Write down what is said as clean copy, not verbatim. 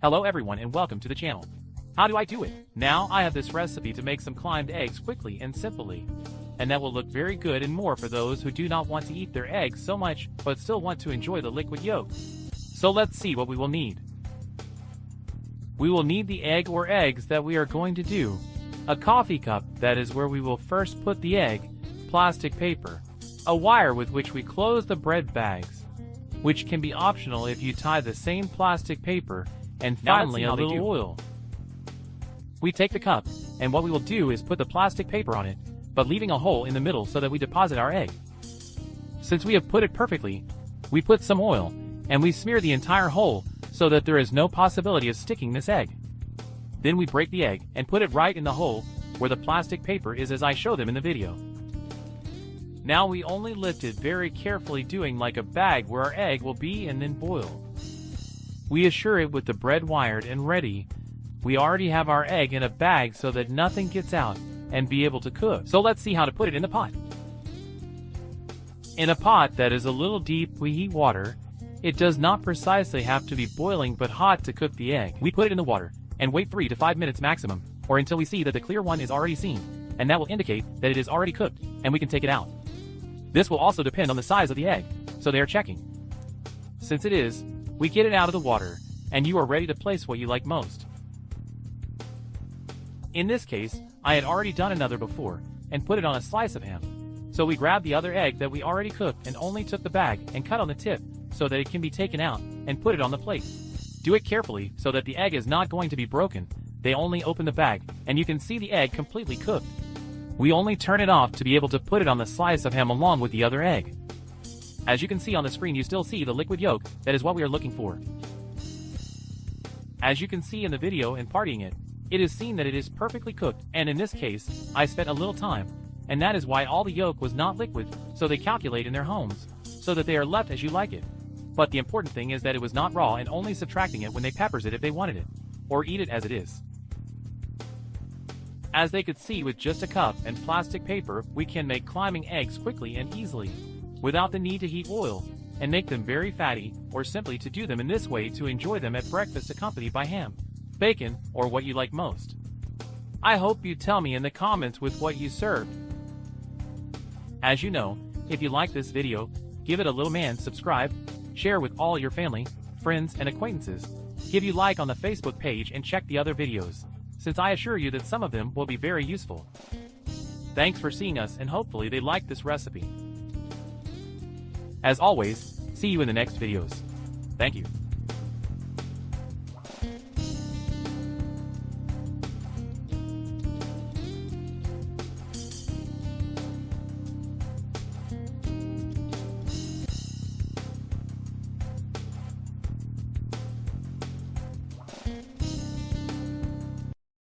Hello everyone and welcome to the channel. How do I do it? Now I have this recipe to make some climbed eggs quickly and simply. And that will look very good and more for those who do not want to eat their eggs so much but still want to enjoy the liquid yolk. So let's see what we will need. We will need the egg or eggs that we are going to do. A coffee cup, that is where we will first put the egg, plastic paper, a wire with which we close the bread bags, which can be optional if you tie the same plastic paper, and finally a little oil. We take the cup, and what we will do is put the plastic paper on it, but leaving a hole in the middle so that we deposit our egg. Since we have put it perfectly, we put some oil, and we smear the entire hole so that there is no possibility of sticking this egg. Then we break the egg and put it right in the hole where the plastic paper is as I show them in the video. Now we only lift it very carefully, doing like a bag where our egg will be, and then boil. We assure it with the bread wired and ready. We already have our egg in a bag so that nothing gets out and be able to cook. So let's see how to put it in the pot. In a pot that is a little deep, we heat water. It does not precisely have to be boiling but hot to cook the egg. We put it in the water and wait 3 to 5 minutes maximum, or until we see that the clear one is already seen, and that will indicate that it is already cooked and we can take it out. This will also depend on the size of the egg, so they are checking. Since it is, we get it out of the water, and you are ready to place what you like most. In this case, I had already done another before, and put it on a slice of ham. So we grabbed the other egg that we already cooked and only took the bag and cut on the tip, so that it can be taken out, and put it on the plate. Do it carefully so that the egg is not going to be broken. They only open the bag, and you can see the egg completely cooked. We only turn it off to be able to put it on the slice of ham along with the other egg. As you can see on the screen, you still see the liquid yolk. That is what we are looking for. As you can see in the video and partying it, it is seen that it is perfectly cooked, and in this case, I spent a little time, and that is why all the yolk was not liquid, so they calculate in their homes, so that they are left as you like it. But the important thing is that it was not raw and only subtracting it when they peppers it if they wanted it, or eat it as it is. As they could see, with just a cup and plastic paper, we can make climbing eggs quickly and easily, without the need to heat oil, and make them very fatty, or simply to do them in this way to enjoy them at breakfast accompanied by ham, bacon, or what you like most. I hope you tell me in the comments with what you served. As you know, if you like this video, give it a little man, subscribe, share with all your family, friends, and acquaintances. Give you like on the Facebook page and check the other videos, since I assure you that some of them will be very useful. Thanks for seeing us, and hopefully they like this recipe. As always, see you in the next videos. Thank you.